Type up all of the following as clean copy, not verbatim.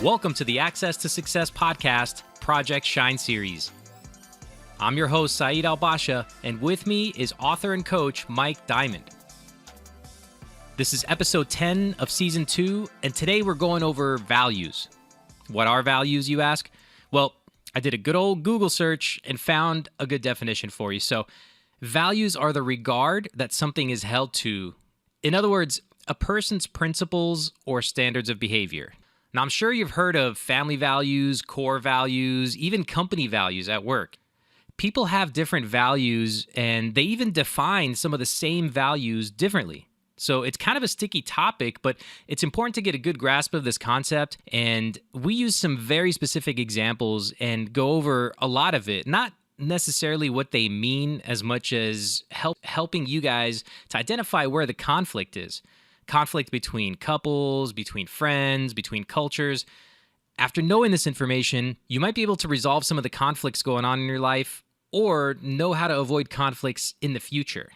Welcome to the Access to Success podcast, Project Shine series. I'm your host, Saeed Al-Basha, and with me is author and coach Mike Diamond. This is episode 10 of season 2, and today we're going over values. What are values, you ask? Well, I did a good old Google search and found a good definition for you. So, values are the regard that something is held to. In other words, a person's principles or standards of behavior. Now, I'm sure you've heard of family values, core values, even company values at work. People have different values, and they even define some of the same values differently. So it's kind of a sticky topic, but it's important to get a good grasp of this concept. And we use some very specific examples and go over a lot of it, not necessarily what they mean as much as helping you guys to identify where the conflict is. Conflict between couples, between friends, between cultures. After knowing this information, you might be able to resolve some of the conflicts going on in your life or know how to avoid conflicts in the future.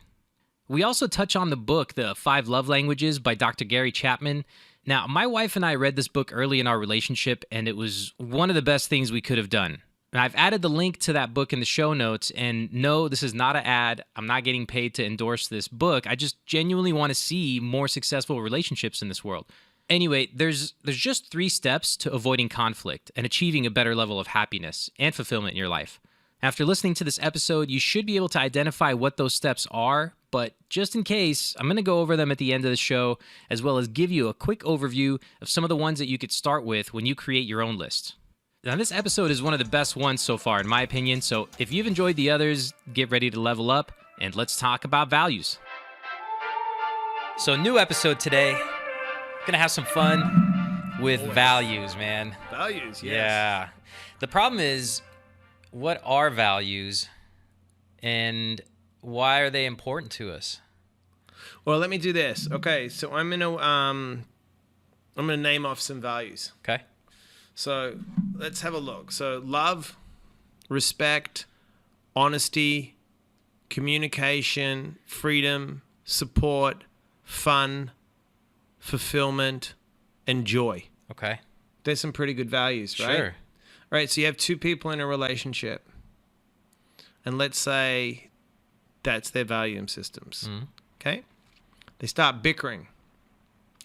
We also touch on the book, The 5 Love Languages by Dr. Gary Chapman. Now, my wife and I read this book early in our relationship, and it was one of the best things we could have done. And I've added the link to that book in the show notes, and no, this is not an ad. I'm not getting paid to endorse this book. I just genuinely want to see more successful relationships in this world. Anyway, there's just 3 steps to avoiding conflict and achieving a better level of happiness and fulfillment in your life. After listening to this episode, you should be able to identify what those steps are, but just in case, I'm going to go over them at the end of the show, as well as give you a quick overview of some of the ones that you could start with when you create your own list. Now, this episode is one of the best ones so far, in my opinion, so if you've enjoyed the others, get ready to level up, and let's talk about values. So, new episode today. Gonna have some fun with values, man. Values, yes. Yeah. The problem is, what are values, and why are they important to us? Well, let me do this. Okay, so I'm gonna name off some values. Okay. So let's have a look. So love, respect, honesty, communication, freedom, support, fun, fulfillment, and joy. Okay. There's some pretty good values, right? Sure. All right, so you have 2 people in a relationship, and let's say that's their value systems. Okay? They start bickering.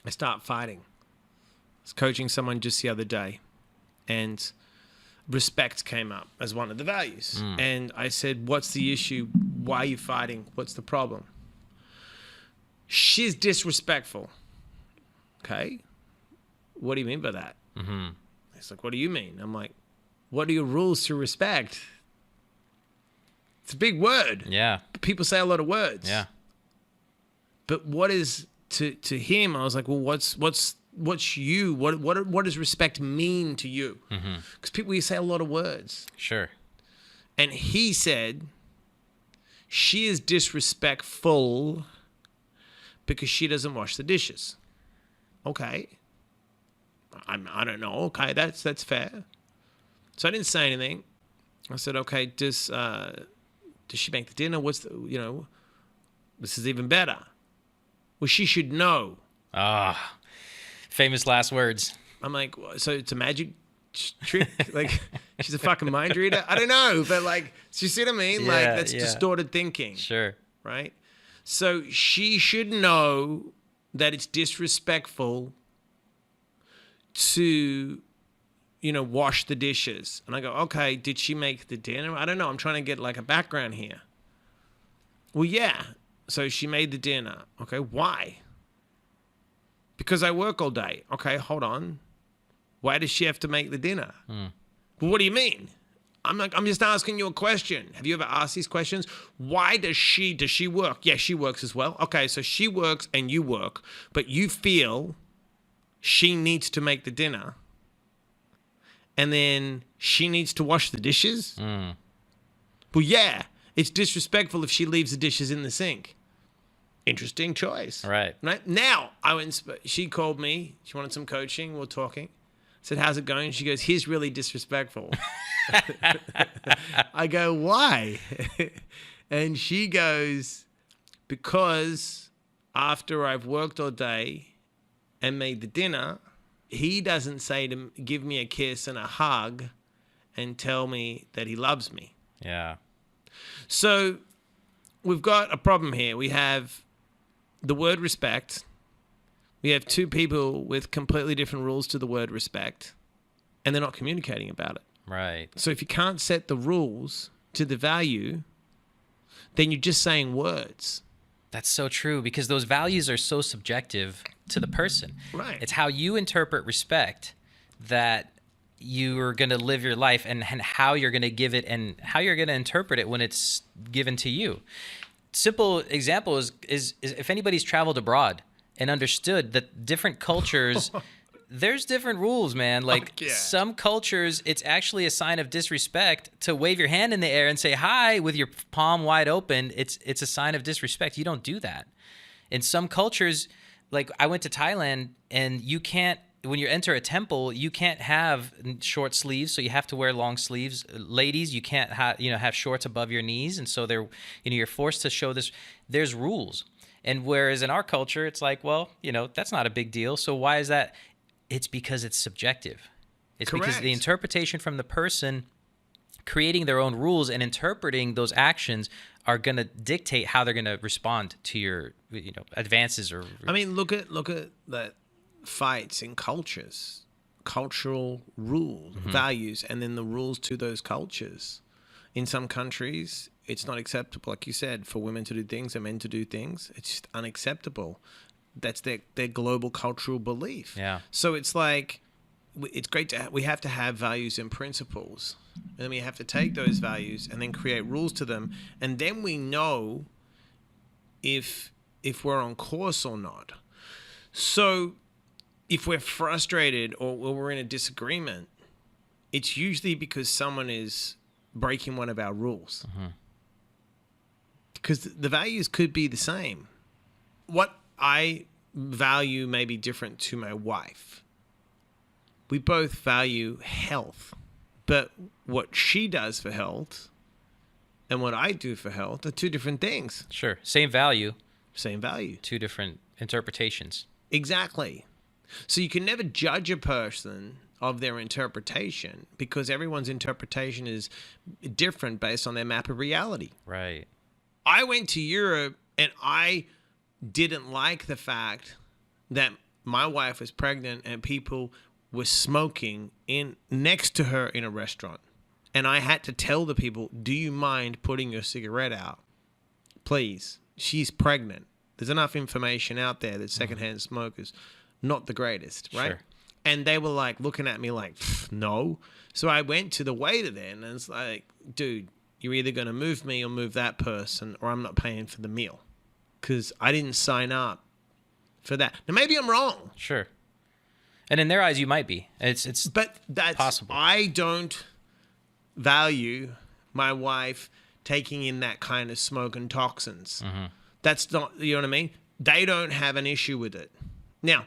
They start fighting. I was coaching someone just the other day, and respect came up as one of the values. And I said, what's the issue? Why are you fighting? What's the problem? She's disrespectful. Okay? What do you mean by that? It's like, what do you mean? I'm like, what are your rules to respect? It's a big word. Yeah. People say a lot of words. Yeah. But what is to him? I was like, well, what's you? What does respect mean to you? Because people, you say a lot of words. Sure. And he said, she is disrespectful because she doesn't wash the dishes. Okay. I don't know. Okay, that's fair. So I didn't say anything. I said, okay, does she make the dinner? What's the, this is even better. Well, she should know. Famous last words. I'm like, so it's a magic trick? Like, she's a fucking mind reader? I don't know, but like, do you see what I mean? Yeah, like, that's distorted thinking. Sure. Right? So she should know that it's disrespectful to, wash the dishes. And I go, okay, did she make the dinner? I don't know. I'm trying to get like a background here. Well, yeah. So she made the dinner. Okay, why? Because I work all day. Okay, hold on. Why does she have to make the dinner? Well, what do you mean? I'm just asking you a question. Have you ever asked these questions? Why does she work? Yeah, she works as well. Okay, so she works and you work, but you feel she needs to make the dinner and then she needs to wash the dishes? Well, yeah, it's disrespectful if she leaves the dishes in the sink. Interesting choice. Right. Now, she called me. She wanted some coaching. We're talking. I said, how's it going? She goes, he's really disrespectful. I go, why? And she goes, because after I've worked all day and made the dinner, he doesn't say to give me a kiss and a hug and tell me that he loves me. Yeah. So we've got a problem here. We have the word respect. We have two people with completely different rules to the word respect, and they're not communicating about it. Right. So if you can't set the rules to the value, then you're just saying words. That's so true, because those values are so subjective to the person. Right. It's how you interpret respect that you are going to live your life, and how you're going to give it and how you're going to interpret it when it's given to you. Simple example is if anybody's traveled abroad and understood that different cultures, there's different rules, man. Like some cultures, it's actually a sign of disrespect to wave your hand in the air and say hi with your palm wide open. It's a sign of disrespect. You don't do that. In some cultures, like I went to Thailand, and you can't, when you enter a temple, you can't have short sleeves, so you have to wear long sleeves. Ladies, you can't have shorts above your knees, and so you're forced to show this. There's rules. And whereas in our culture, it's like, well, that's not a big deal. So why is that? It's because it's subjective. It's Correct. Because the interpretation from the person creating their own rules and interpreting those actions are going to dictate how they're going to respond to your advances. Or I mean, look at that fights in cultures, cultural rules, values, and then the rules to those cultures. In some countries, it's not acceptable, like you said, for women to do things and men to do things. It's just unacceptable. That's their global cultural belief. Yeah. So it's like, it's great we have to have values and principles, and then we have to take those values and then create rules to them, and then we know if we're on course or not. So if we're frustrated or we're in a disagreement, it's usually because someone is breaking one of our rules. Because the values could be the same. What I value may be different to my wife. We both value health, but what she does for health and what I do for health are two different things. Sure. Same value. Same value. Two different interpretations. Exactly. So you can never judge a person of their interpretation, because everyone's interpretation is different based on their map of reality. Right. I went to Europe, and I didn't like the fact that my wife was pregnant and people were smoking next to her in a restaurant. And I had to tell the people, do you mind putting your cigarette out? Please. She's pregnant. There's enough information out there that secondhand smoke is not the greatest, right? Sure. And they were like looking at me like, no. So I went to the waiter then, and it's like, dude, you're either going to move me or move that person, or I'm not paying for the meal, because I didn't sign up for that. Now, maybe I'm wrong. Sure. And in their eyes, you might be. But that's possible. I don't value my wife taking in that kind of smoke and toxins. That's not, you know what I mean? They don't have an issue with it. Now,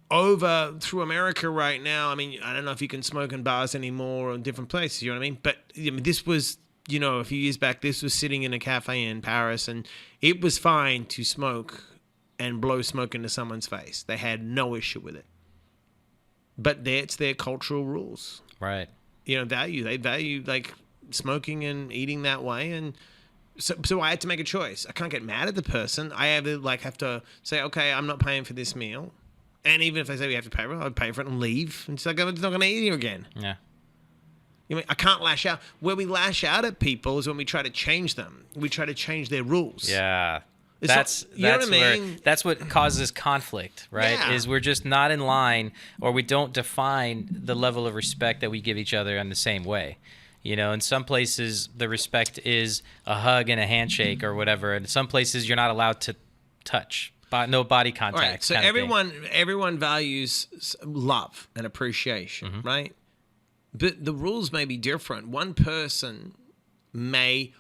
through America right now, I mean, I don't know if you can smoke in bars anymore or in different places, you know what I mean? But this was, a few years back, this was sitting in a cafe in Paris, and it was fine to smoke and blow smoke into someone's face. They had no issue with it. But it's their cultural rules. Right. Value. They value like smoking and eating that way, and so I had to make a choice. I can't get mad at the person. I have to say, okay, I'm not paying for this meal. And even if they say we have to pay for it, I'll pay for it and leave. And it's like, I'm just not going to eat here again. Yeah. I can't lash out. Where we lash out at people is when we try to change them. We try to change their rules. Yeah. That's what causes conflict, right? Yeah. Is we're just not in line, or we don't define the level of respect that we give each other in the same way. In some places the respect is a hug and a handshake or whatever, and in some places you're not allowed to touch, no body contact. Right. So everyone values love and appreciation, right? But the rules may be different. One person may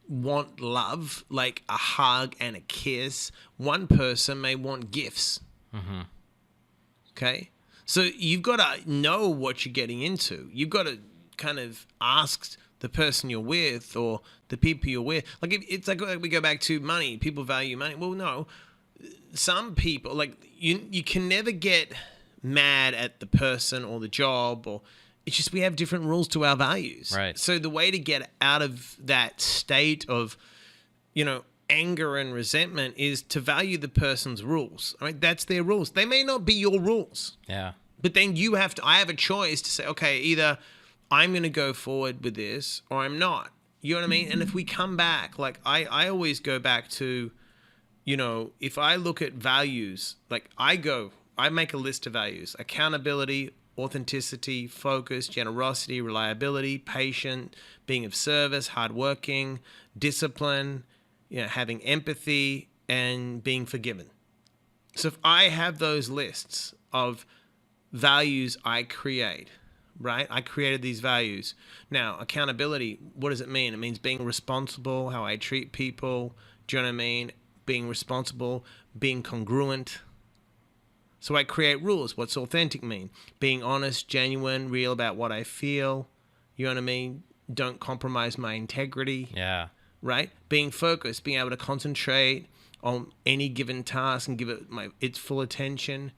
want love, like a hug and a kiss. One person may want gifts. Okay? So you've got to know what you're getting into. You've got to kind of ask the person you're with or the people you're with. Like, it's like we go back to money. People value money. Well, no. Some people, like, you can never get mad at the person or the job, or it's just we have different rules to our values. Right. So the way to get out of that state of, anger and resentment is to value the person's rules. All right, that's their rules. They may not be your rules. Yeah. But then I have a choice to say, okay, either I'm going to go forward with this or I'm not. You know what I mean? And if we come back, like I always go back to, if I look at values, like I make a list of values: accountability, authenticity, focus, generosity, reliability, patient, being of service, hardworking, discipline, having empathy, and being forgiven. So if I have those lists of values I create, right? I created these values. Now, accountability, what does it mean? It means being responsible, how I treat people. Do you know what I mean? Being responsible, being congruent. So I create rules. What's authentic mean? Being honest, genuine, real about what I feel. You know what I mean? Don't compromise my integrity. Yeah. Right? Being focused, being able to concentrate on any given task and give it its full attention.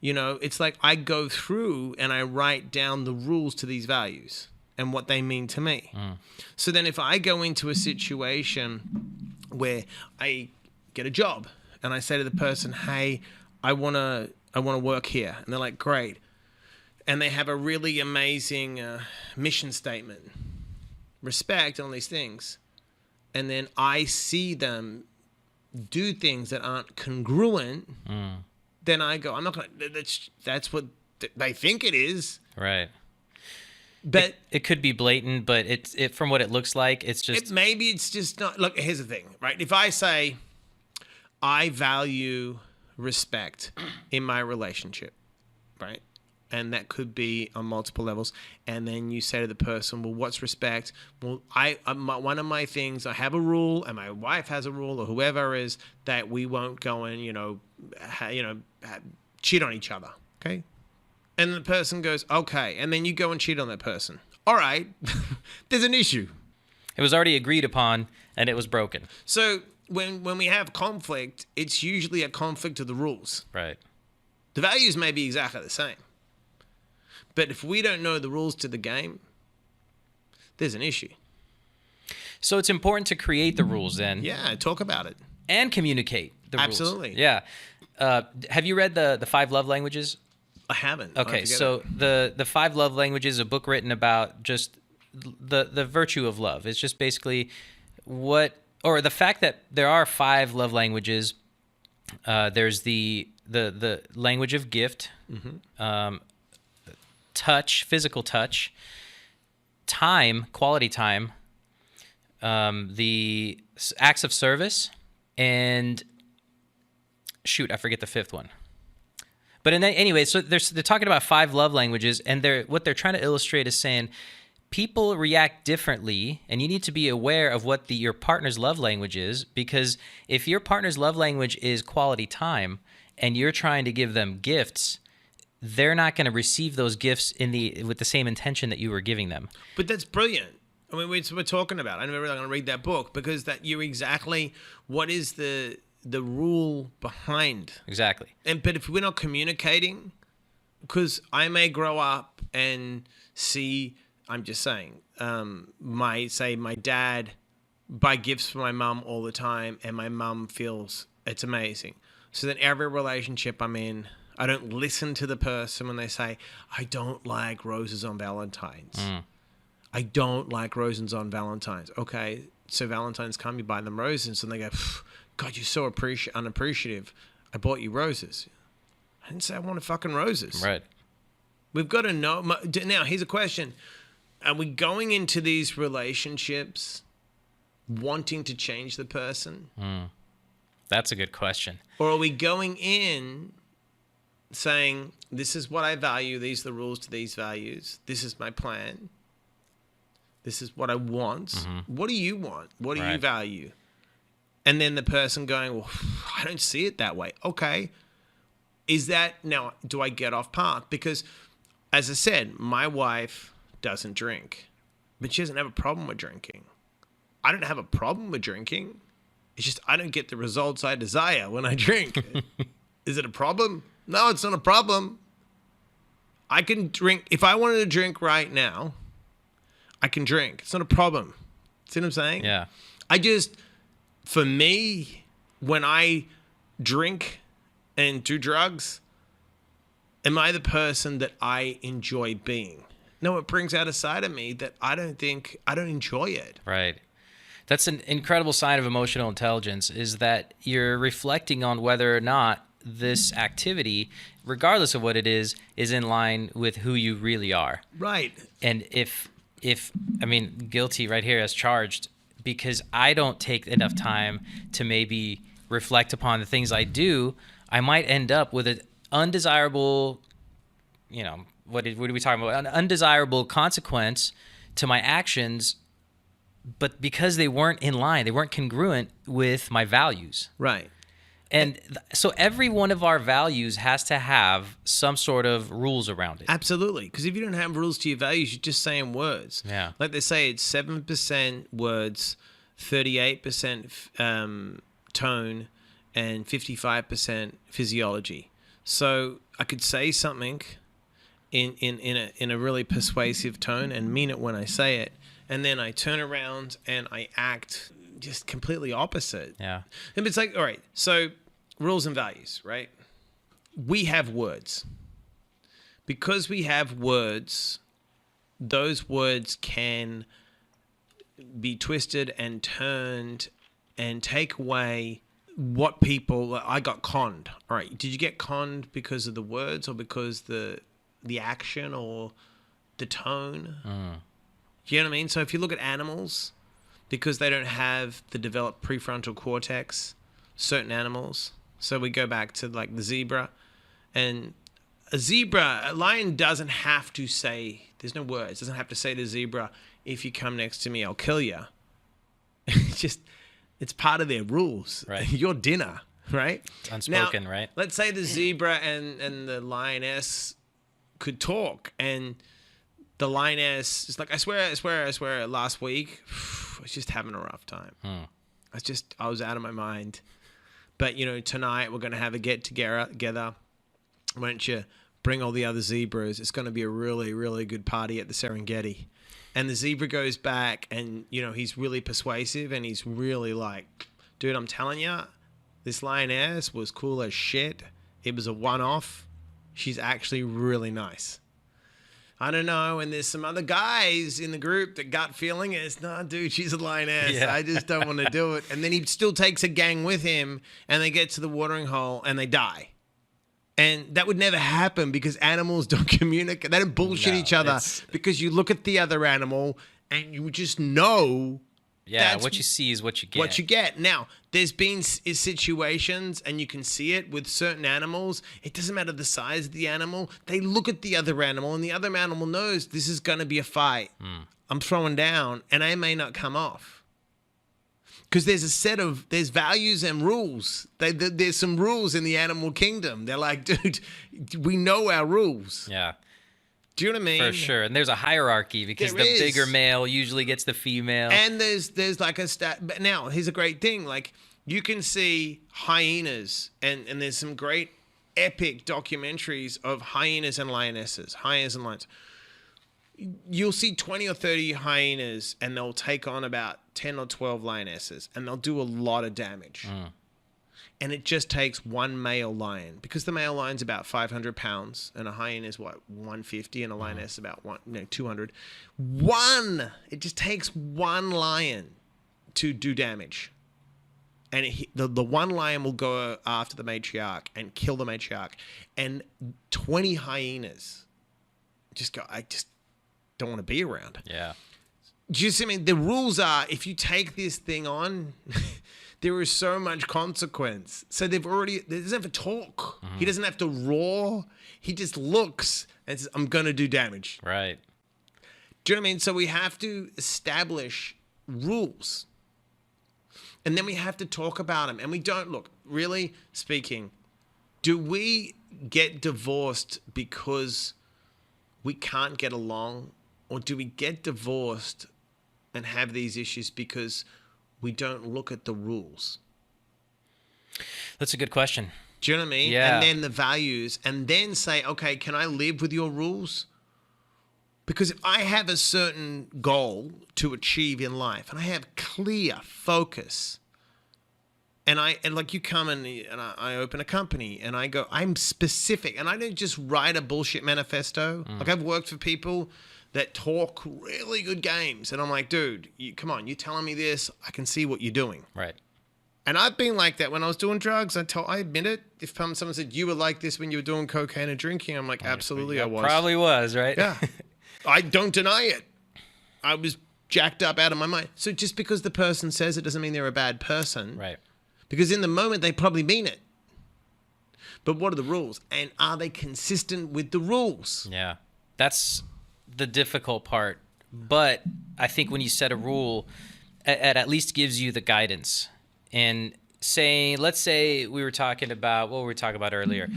It's like I go through and I write down the rules to these values and what they mean to me. So then if I go into a situation where I get a job and I say to the person, hey, I want to work here. And they're like, great. And they have a really amazing mission statement, respect, all these things. And then I see them do things that aren't congruent. Then I go, I'm not going to, that's what they think it is. Right. But it could be blatant, but it from what it looks like, it's just... maybe it's just not. Look, here's the thing, right? If I say, I value respect in my relationship, right? And that could be on multiple levels. And then you say to the person, well, what's respect? Well, one of my things, I have a rule, and my wife has a rule, or whoever is, that we won't go and, cheat on each other. Okay. And the person goes, okay. And then you go and cheat on that person. All right. There's an issue. It was already agreed upon and it was broken. So when we have conflict, it's usually a conflict of the rules. Right. The values may be exactly the same. But if we don't know the rules to the game, there's an issue. So it's important to create the rules then. Yeah, talk about it. And communicate the rules. Absolutely. Yeah. Have you read the 5 Love Languages? I haven't. Okay, so the 5 Love Languages, a book written about just the virtue of love. It's just basically the fact that there are 5 love languages. There's the language of gift, touch, physical touch, time, quality time, the acts of service, and shoot, I forget the 5th one. But anyway, so they're talking about 5 love languages, and what they're trying to illustrate is saying people react differently, and you need to be aware of what your partner's love language is, because if your partner's love language is quality time, and you're trying to give them gifts, they're not going to receive those gifts with the same intention that you were giving them. But that's brilliant. I mean, we're talking about. I'm never really going to read that book because you're exactly what is the rule behind. Exactly. But if we're not communicating, because I may grow up and see, I'm just saying, my dad buy gifts for my mum all the time, and my mum feels it's amazing. So then every relationship I'm in, I don't listen to the person when they say, I don't like roses on Valentine's. I don't like roses on Valentine's. Okay, so Valentine's come, you buy them roses, and they go, God, you're so unappreciative. I bought you roses. I didn't say I wanted fucking roses. Right. We've got to know. Now, here's a question. Are we going into these relationships wanting to change the person? That's a good question. Or are we going in saying, this is what I value, these are the rules to these values, this is my plan, this is what I want. What do you want? What do you value? And then the person going, well, I don't see it that way. Okay. Now, do I get off path? Because, as I said, my wife doesn't drink, but she doesn't have a problem with drinking. I don't have a problem with drinking. It's just I don't get the results I desire when I drink. Is it a problem? No, it's not a problem. I can drink. If I wanted to drink right now, I can drink. It's not a problem. See what I'm saying? Yeah. For me, when I drink and do drugs, am I the person that I enjoy being? No, it brings out a side of me that I don't enjoy it. Right. That's an incredible sign of emotional intelligence, is that you're reflecting on whether or not this activity, regardless of what it is in line with who you really are. Right. And if guilty right here as charged, because I don't take enough time to maybe reflect upon the things I do, I might end up with an undesirable, what are we talking about? An undesirable consequence to my actions, but because they weren't in line, they weren't congruent with my values. Right. And so every one of our values has to have some sort of rules around it. Absolutely. Because if you don't have rules to your values, you're just saying words. Yeah. Like they say, it's 7% words, 38% tone, and 55% physiology. So I could say something in a really persuasive tone and mean it when I say it, and then I turn around and I act just completely opposite. Yeah. And it's like, all right, so rules and values, right? We have words. Because we have words, those words can be twisted and turned and take away what people... I got conned. All right, did you get conned because of the words or because the action or the tone? Do you know what I mean? So if you look at animals, because they don't have the developed prefrontal cortex, certain animals. So we go back to like the zebra, and a lion doesn't have to say, there's no words, doesn't have to say to zebra, if you come next to me, I'll kill you. It's part of their rules. Right. Your dinner, right? It's unspoken, now, right? Let's say the zebra and the lioness could talk, and the lioness is like, I swear, last week, I was just having a rough time. I was out of my mind. But, tonight we're going to have a get-together. Why don't you bring all the other zebras? It's going to be a really, really good party at the Serengeti. And the zebra goes back and, he's really persuasive and he's really like, dude, I'm telling you, this lioness was cool as shit. It was a one-off. She's actually really nice. I don't know, and there's some other guys in the group that gut feeling is, nah, dude, she's a lioness. Yeah. I just don't want to do it. And then he still takes a gang with him, and they get to the watering hole, and they die. And that would never happen because animals don't communicate. They don't bullshit each other because you look at the other animal, and you just know. Yeah, what you see is what you get. What you get. Now, there's been situations, and you can see it with certain animals. It doesn't matter the size of the animal. They look at the other animal, and the other animal knows this is going to be a fight. I'm throwing down, and I may not come off. Because there's values and rules. There's some rules in the animal kingdom. They're like, dude, we know our rules. Yeah. Do you know what I mean? For sure. And there's a hierarchy because the bigger male usually gets the female. And there's like a stat. But now, here's a great thing. Like, you can see hyenas, and there's some great epic documentaries of hyenas and lionesses. Hyenas and lions. You'll see 20 or 30 hyenas, and they'll take on about 10 or 12 lionesses, and they'll do a lot of damage. And it just takes one male lion, because the male lion's about 500 pounds, and a hyena is 150, and a lioness about 200. It just takes one lion to do damage. And the one lion will go after the matriarch and kill the matriarch. And 20 hyenas just go, I just don't want to be around. Yeah. Do you see what I mean? The rules are, if you take this thing on, there is so much consequence. So he doesn't have to talk. He doesn't have to roar. He just looks and says, I'm going to do damage. Right. Do you know what I mean? So we have to establish rules. And then we have to talk about them. And we don't, look, really speaking, do we get divorced because we can't get along? Or do we get divorced and have these issues because we don't look at the rules? That's a good question. Do you know what I mean? Yeah. And then the values, and then say, okay, can I live with your rules? Because if I have a certain goal to achieve in life, and I have clear focus, and like you come and I open a company, and I go, I'm specific, and I don't just write a bullshit manifesto. Like I've worked for people that talk really good games, and I'm like, dude, come on, you're telling me this, I can see what you're doing. Right. And I've been like that when I was doing drugs. I admit it. If someone said you were like this when you were doing cocaine and drinking, I'm like, absolutely, I was. Probably was, right? Yeah. I don't deny it. I was jacked up out of my mind. So just because the person says it doesn't mean they're a bad person. Right. Because in the moment, they probably mean it. But what are the rules? And are they consistent with the rules? Yeah. That's the difficult part. But I think when you set a rule, it at least gives you the guidance. And let's say we were talking about what we were talking about earlier,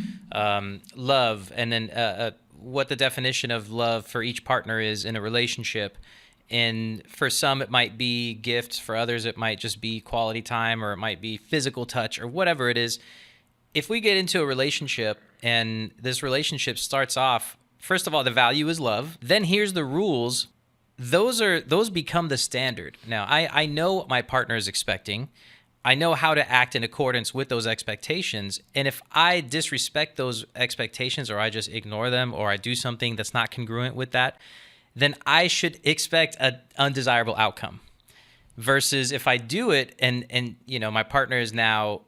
love, and then what the definition of love for each partner is in a relationship. And for some, it might be gifts. For others, it might just be quality time, or it might be physical touch, or whatever it is. If we get into a relationship and this relationship starts off, first of all, the value is love. Then here's the rules. Those become the standard. Now, I know what my partner is expecting. I know how to act in accordance with those expectations. And if I disrespect those expectations, or I just ignore them, or I do something that's not congruent with that, then I should expect an undesirable outcome. Versus if I do it and my partner is now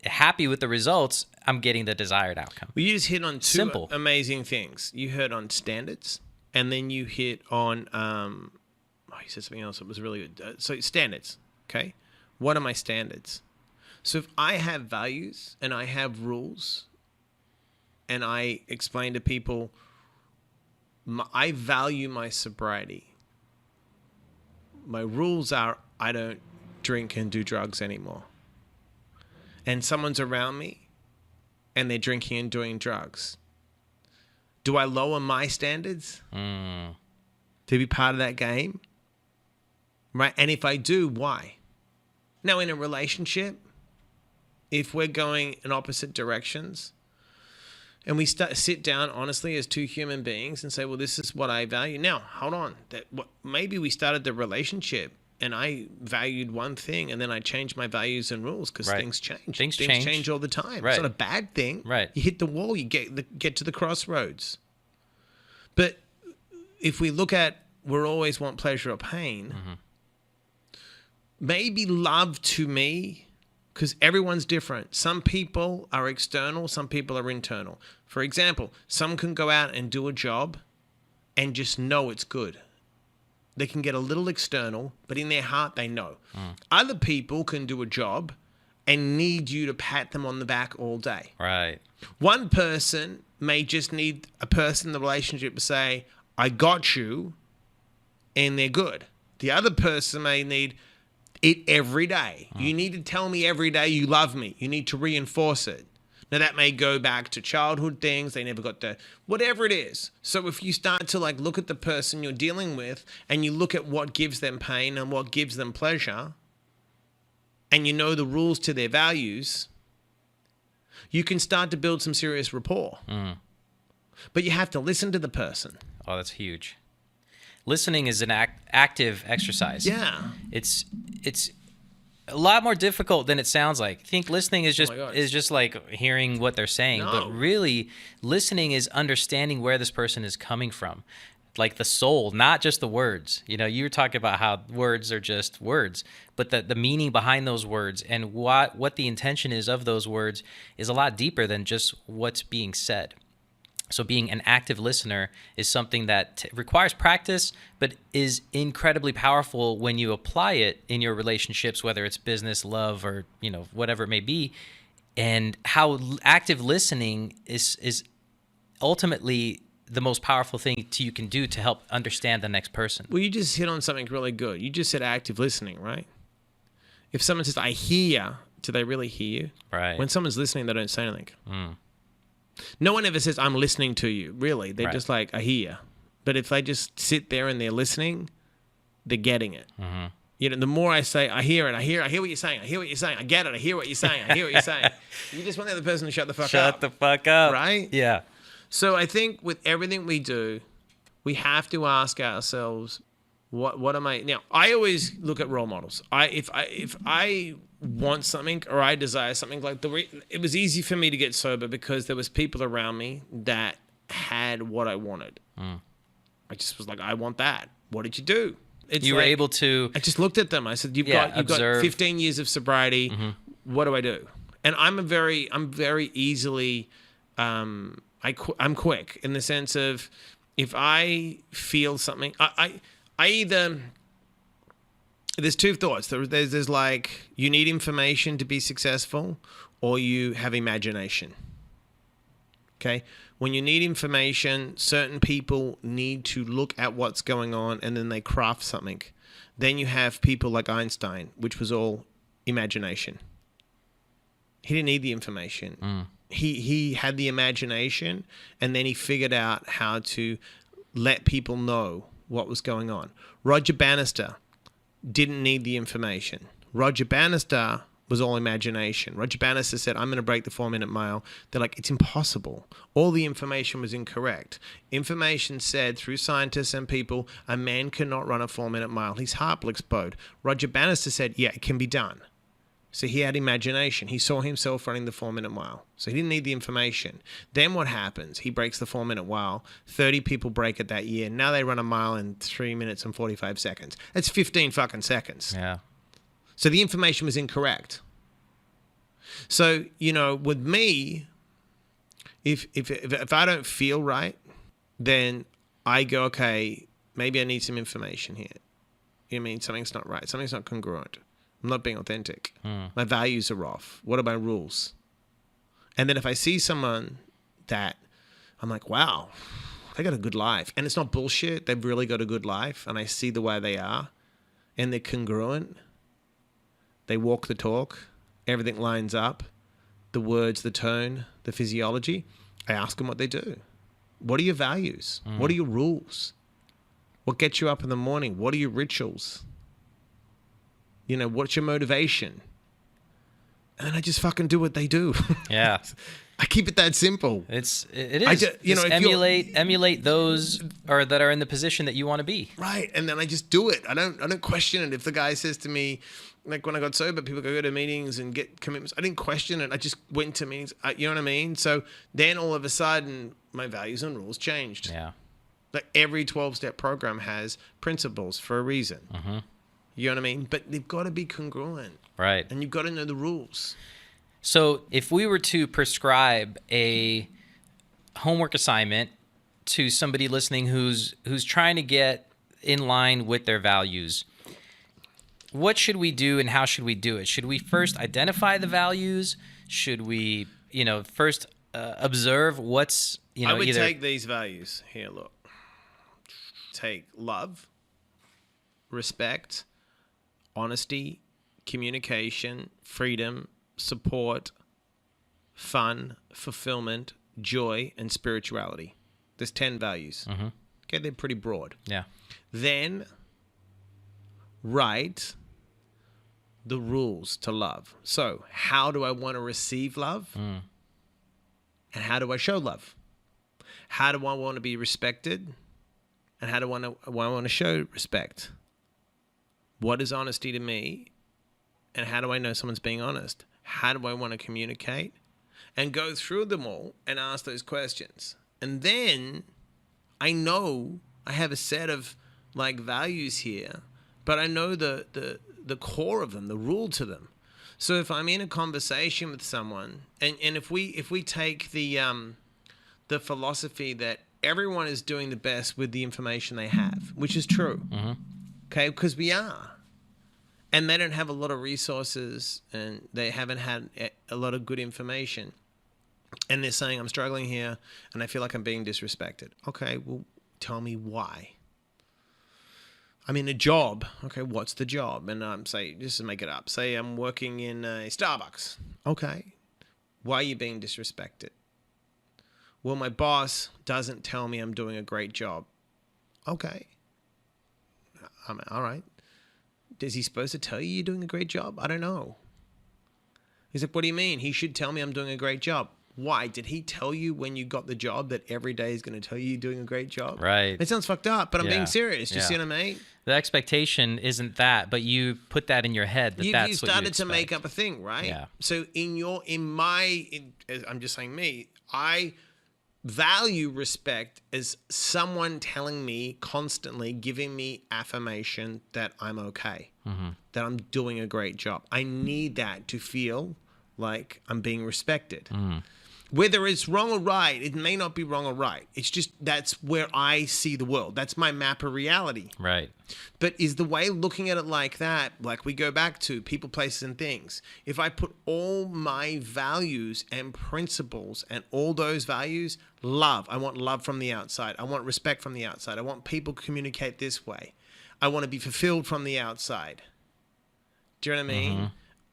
happy with the results, I'm getting the desired outcome. Well, you just hit on two Simple. amazing things. You hit on standards, and then you hit on you said something else that was really good. So standards, okay? What are my standards? So if I have values and I have rules, and I explain to people, I value my sobriety. My rules are I don't drink and do drugs anymore. And someone's around me and they're drinking and doing drugs. Do I lower my standards to be part of that game? Right? And if I do, why? Now, in a relationship, if we're going in opposite directions, and we sit down honestly as two human beings and say, well, this is what I value. Now, hold on. Maybe we started the relationship and I valued one thing, and then I changed my values and rules because things change. Things change all the time. Right. It's not a bad thing. Right. You hit the wall, you get to the crossroads. But if we look at we always want pleasure or pain, maybe love to me, because everyone's different. Some people are external, some people are internal. For example, some can go out and do a job and just know it's good. They can get a little external, but in their heart, they know. Other people can do a job and need you to pat them on the back all day. Right. One person may just need a person in the relationship to say, I got you, and they're good. The other person may need it every day. You need to tell me every day you love me. You need to reinforce it. Now, that may go back to childhood things. They never got whatever it is. So if you start to look at the person you're dealing with and you look at what gives them pain and what gives them pleasure, and you know the rules to their values, you can start to build some serious rapport. But you have to listen to the person. Oh, that's huge. Listening is an active exercise. Yeah. It's a lot more difficult than it sounds like. I think listening is just like hearing what they're saying, but really listening is understanding where this person is coming from. Like the soul, not just the words. You were talking about how words are just words, but the meaning behind those words and what the intention is of those words is a lot deeper than just what's being said. So being an active listener is something that requires practice, but is incredibly powerful when you apply it in your relationships, whether it's business, love, or whatever it may be. And how active listening is ultimately the most powerful thing you can do to help understand the next person. Well, you just hit on something really good. You just said active listening, right? If someone says, I hear, do they really hear you? Right. When someone's listening, they don't say anything. No one ever says, I'm listening to you. Really. They're just like, I hear. But if they just sit there and they're listening, they're getting it. the more I say, I hear what you're saying, I get it, I hear what you're saying, You just want the other person to shut the fuck up. Shut the fuck up. Right? Yeah. So I think with everything we do, we have to ask ourselves, what am I? Now, I always look at role models. If I want something or I desire something, like it was easy for me to get sober because there was people around me that had what I wanted. I just was like, I want that. What did you do? You were able to. I just looked at them. I said, you've got 15 years of sobriety. What do I do? And I'm very easily, I'm quick in the sense of if I feel something, I either, there's two thoughts. There's like, you need information to be successful or you have imagination. Okay. When you need information, certain people need to look at what's going on and then they craft something. Then you have people like Einstein, which was all imagination. He didn't need the information. He had the imagination and then he figured out how to let people know what was going on. Roger Bannister didn't need the information. Roger Bannister was all imagination. Roger Bannister said, I'm going to break the 4-minute mile. They're like, it's impossible. All the information was incorrect. Information said through scientists and people, a man cannot run a 4-minute mile. His heart will explode. Roger Bannister said, yeah, it can be done. So he had imagination. He saw himself running the 4-minute mile. So he didn't need the information. Then what happens? He breaks the 4-minute mile. 30 people break it that year. Now they run a mile in 3 minutes and 45 seconds. That's 15 fucking seconds. Yeah. So the information was incorrect. So, with me, if I don't feel right, then I go, okay, maybe I need some information here. You know what I mean? Something's not right. Something's not congruent. I'm not being authentic. My values are off. What are my rules? And then if I see someone that I'm like, wow, they got a good life. And it's not bullshit. They've really got a good life. And I see the way they are. And they're congruent. They walk the talk. Everything lines up. The words, the tone, the physiology. I ask them what they do. What are your values? What are your rules? What gets you up in the morning? What are your rituals? What's your motivation? And then I just fucking do what they do. Yeah. I keep it that simple. It is. Just emulate those that are in the position that you want to be. Right. And then I just do it. I don't question it. If the guy says to me, like when I got sober, people go to meetings and get commitments. I didn't question it. I just went to meetings. You know what I mean? So then all of a sudden, my values and rules changed. Yeah. Like every 12-step program has principles for a reason. You know what I mean? But they've got to be congruent. Right. And you've got to know the rules. So if we were to prescribe a homework assignment to somebody listening who's trying to get in line with their values, what should we do and how should we do it? Should we first identify the values? Should we, first observe what's, I would take these values. Here, look. Take love, respect, honesty, communication, freedom, support, fun, fulfillment, joy, and spirituality. There's 10 values. Okay, they're pretty broad. Yeah. Then write the rules to love. So how do I want to receive love? And how do I show love? How do I want to be respected? And how do I want to show respect? What is honesty to me? And how do I know someone's being honest? How do I want to communicate? And go through them all and ask those questions. And then I know I have a set of like values here, but I know the core of them, the rule to them. So if I'm in a conversation with someone, and if we take the philosophy that everyone is doing the best with the information they have, which is true, okay, because we are. And they don't have a lot of resources and they haven't had a lot of good information. And they're saying, I'm struggling here and I feel like I'm being disrespected. Okay, well, tell me why. I'm in a job. Okay, what's the job? And say, just to make it up, say I'm working in a Starbucks. Okay, why are you being disrespected? Well, my boss doesn't tell me I'm doing a great job. Okay. All right. is he supposed to tell you you're doing a great job? I don't know. He's like, what do you mean? He should tell me I'm doing a great job. Why? Did he tell you when you got the job that every day is going to tell you you're doing a great job? Right. It sounds fucked up, but I'm being serious. You see what I mean? The expectation isn't that, but you put that in your head that that's you what you started expect. to make up a thing, right? Yeah. So I'm just saying I value respect as someone telling me constantly, giving me affirmation that I'm okay, that I'm doing a great job. I need that to feel like I'm being respected. Whether it's wrong or right, it may not be wrong or right. It's just that's where I see the world. That's my map of reality. Right. But is the way looking at it like that, like we go back to people, places, and things. If I put all my values and principles and all those values, love. I want love from the outside. I want respect from the outside. I want people to communicate this way. I want to be fulfilled from the outside. Do you know what I mean?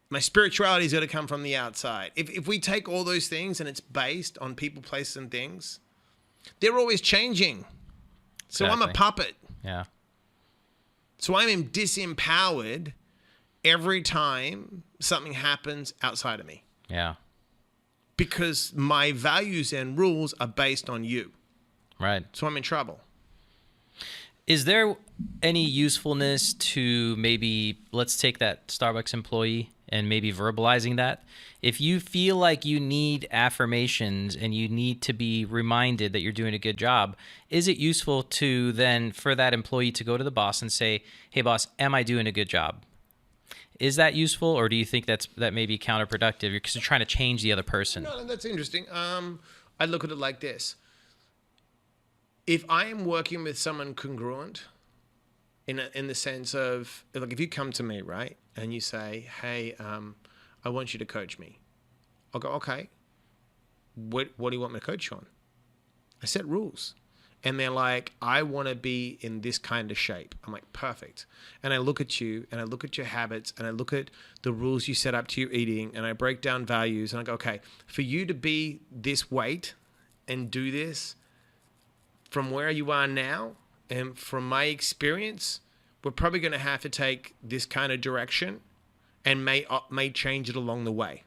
My spirituality is going to come from the outside. If we take all those things and it's based on people, places, and things, they're always changing. So I'm a puppet. Yeah. So I'm disempowered every time something happens outside of me. Yeah. Because my values and rules are based on you. Right. So I'm in trouble. Is there any usefulness to maybe, let's take that Starbucks employee and maybe verbalizing that? If you feel like you need affirmations and you need to be reminded that you're doing a good job, is it useful to then, for that employee to go to the boss and say, hey boss, am I doing a good job? Is that useful, or do you think that may be counterproductive because you're trying to change the other person? No, that's interesting. I look at it like this. If I am working with someone congruent, in the sense of, like, if you come to me, right, and you say, hey, I want you to coach me. I'll go, okay. What do you want me to coach you on? I set rules. And they're like, I want to be in this kind of shape. I'm like, perfect. And I look at you, and I look at your habits, and I look at the rules you set up to your eating, and I break down values, and I go, okay, for you to be this weight and do this, from where you are now and from my experience, we're probably going to have to take this kind of direction and may change it along the way.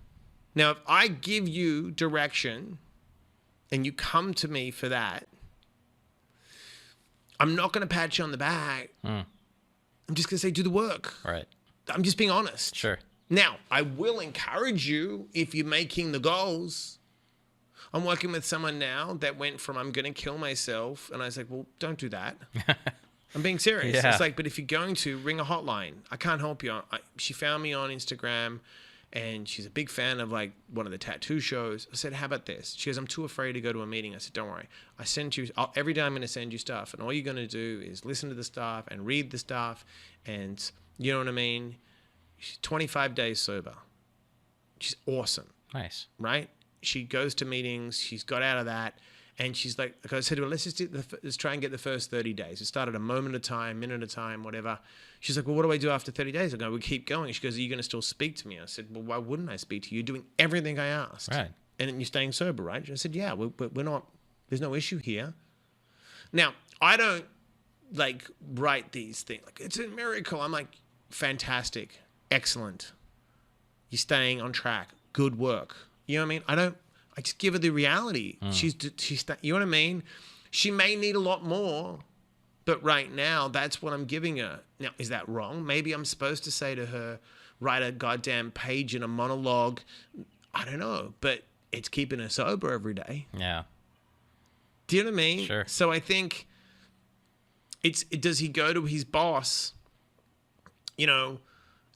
Now, if I give you direction and you come to me for that, I'm not going to pat you on the back. I'm just going to say, do the work. Right. I'm just being honest. Sure. Now, I will encourage you if you're making the goals. I'm working with someone now that went from I'm going to kill myself. And I was like, well, don't do that. I'm being serious. Yeah. It's like, but if you're going to, ring a hotline. I can't help you. She found me on Instagram and she's a big fan of like one of the tattoo shows. I said, how about this? She goes, I'm too afraid to go to a meeting. I said, don't worry. Every day I'm going to send you stuff. And all you're going to do is listen to the stuff and read the stuff. And you know what I mean? She's 25 days sober. She's awesome. Nice. Right? She goes to meetings. She's got out of that. And she's like I said to her, let's try and get the first 30 days. It started a moment at a time, minute at a time, whatever. She's like, well, what do I do after 30 days? I go, we keep going. She goes, are you going to still speak to me? I said, well, why wouldn't I speak to you? You're doing everything I asked. Right. And you're staying sober, right? I said, yeah, we're not, there's no issue here. Now, I don't like write these things. Like, it's a miracle. I'm like, fantastic, excellent. You're staying on track. Good work. You know what I mean? I just give her the reality. She's, you know what I mean? She may need a lot more, but right now, that's what I'm giving her. Now, is that wrong? Maybe I'm supposed to say to her, write a goddamn page in a monologue. I don't know, but it's keeping her sober every day. Yeah. Do you know what I mean? Sure. So I think does he go to his boss, you know,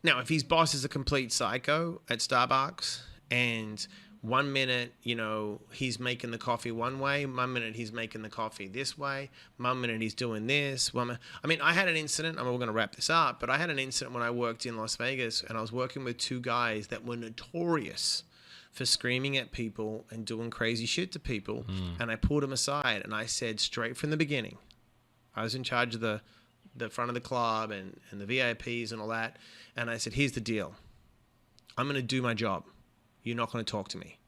now if his boss is a complete psycho at Starbucks and 1 minute, you know, he's making the coffee one way. 1 minute he's making the coffee this way. 1 minute he's doing this. I mean, I had an incident. We're going to wrap this up, but I had an incident when I worked in Las Vegas, and I was working with two guys that were notorious for screaming at people and doing crazy shit to people. And I pulled them aside, and I said straight from the beginning, I was in charge of the front of the club and the VIPs and all that. And I said, here's the deal. I'm going to do my job. You're not going to talk to me.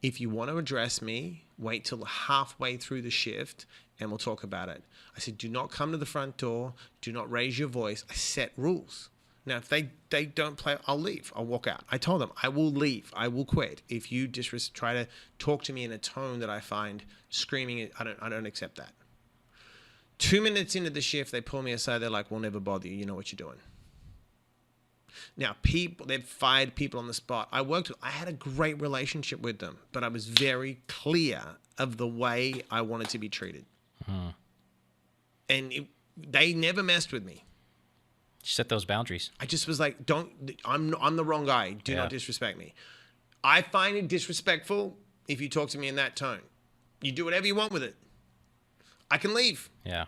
If you want to address me, wait till halfway through the shift and we'll talk about it. I said, do not come to the front door. Do not raise your voice. I set rules. Now, if they don't play, I'll leave. I'll walk out. I told them, I will leave. I will quit. If you try to talk to me in a tone that I find screaming, I don't accept that. 2 minutes into the shift, they pull me aside. They're like, we'll never bother you. You know what you're doing. Now, they've fired people on the spot. I had a great relationship with them, but I was very clear of the way I wanted to be treated. And they never messed with me. Set those boundaries. I just was like, I'm the wrong guy. Do not disrespect me. I find it disrespectful if you talk to me in that tone. You do whatever you want with it. I can leave. Yeah.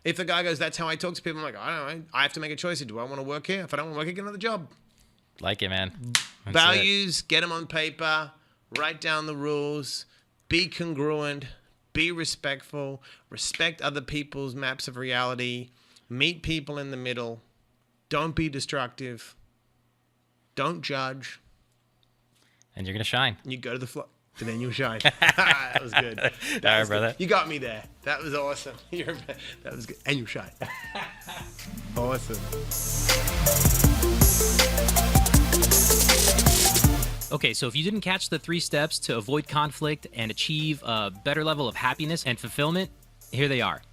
If the guy goes, that's how I talk to people, I'm like, I don't know. I have to make a choice. Do I want to work here? If I don't want to work here, get another job. Like it, man. That's Values, get them on paper, write down the rules, be congruent, be respectful, respect other people's maps of reality, meet people in the middle, don't be destructive, don't judge. And you're going to shine. You go to the floor. And then you'll shine. That was good. All right, brother. Good. You got me there. That was awesome. That was good. And you shine. Awesome. Okay, so if you didn't catch the 3 steps to avoid conflict and achieve a better level of happiness and fulfillment, here they are.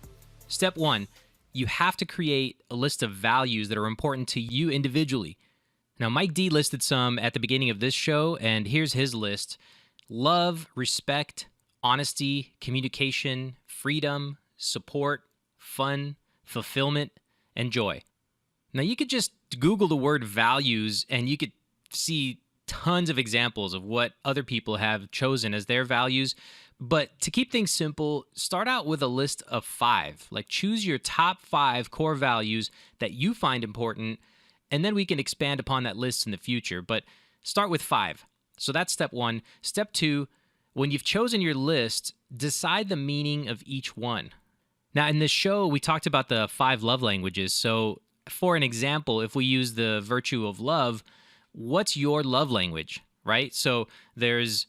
Step 1, you have to create a list of values that are important to you individually. Now, Mike D listed some at the beginning of this show, and here's his list. Love, respect, honesty, communication, freedom, support, fun, fulfillment, and joy. Now, you could just Google the word values and you could see tons of examples of what other people have chosen as their values. But to keep things simple, start out with a list of 5. Like, choose your top 5 core values that you find important, and then we can expand upon that list in the future. But start with 5. So that's step 1. Step 2, when you've chosen your list, decide the meaning of each one. Now, in this show, we talked about the 5 love languages. So for an example, if we use the virtue of love, what's your love language, right? So there's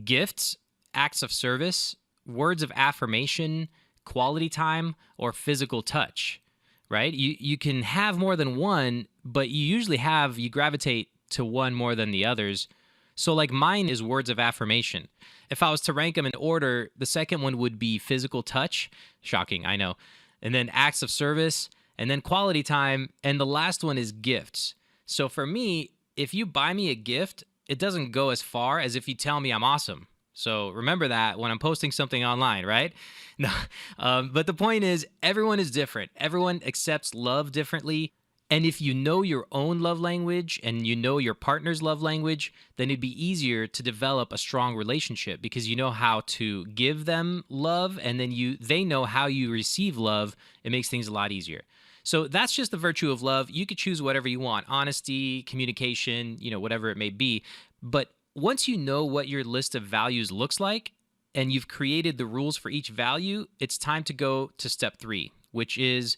gifts, acts of service, words of affirmation, quality time, or physical touch, right? You can have more than one, but you gravitate to one more than the others. So like mine is words of affirmation. If I was to rank them in order, the second one would be physical touch. Shocking, I know. And then acts of service, and then quality time, and the last one is gifts. So for me, if you buy me a gift, it doesn't go as far as if you tell me I'm awesome. So remember that when I'm posting something online, right? No, but the point is, everyone is different. Everyone accepts love differently. And if you know your own love language and you know your partner's love language, then it'd be easier to develop a strong relationship because you know how to give them love, and then they know how you receive love. It makes things a lot easier. So that's just the virtue of love. You could choose whatever you want, honesty, communication, whatever it may be. But once you know what your list of values looks like and you've created the rules for each value, it's time to go to step 3, which is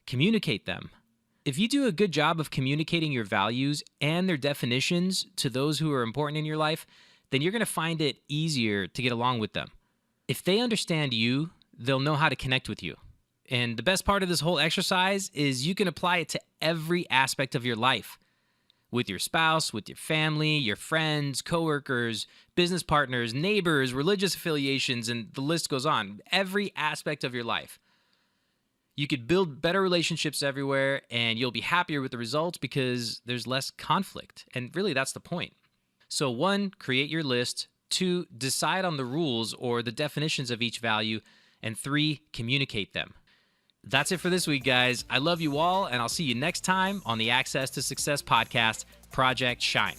communicate them. If you do a good job of communicating your values and their definitions to those who are important in your life, then you're going to find it easier to get along with them. If they understand you, they'll know how to connect with you. And the best part of this whole exercise is you can apply it to every aspect of your life. With your spouse, with your family, your friends, coworkers, business partners, neighbors, religious affiliations, and the list goes on. Every aspect of your life. You could build better relationships everywhere, and you'll be happier with the results because there's less conflict. And really, that's the point. So 1, create your list. 2, decide on the rules or the definitions of each value. And 3, communicate them. That's it for this week, guys. I love you all, and I'll see you next time on the Access to Success podcast, Project Shine.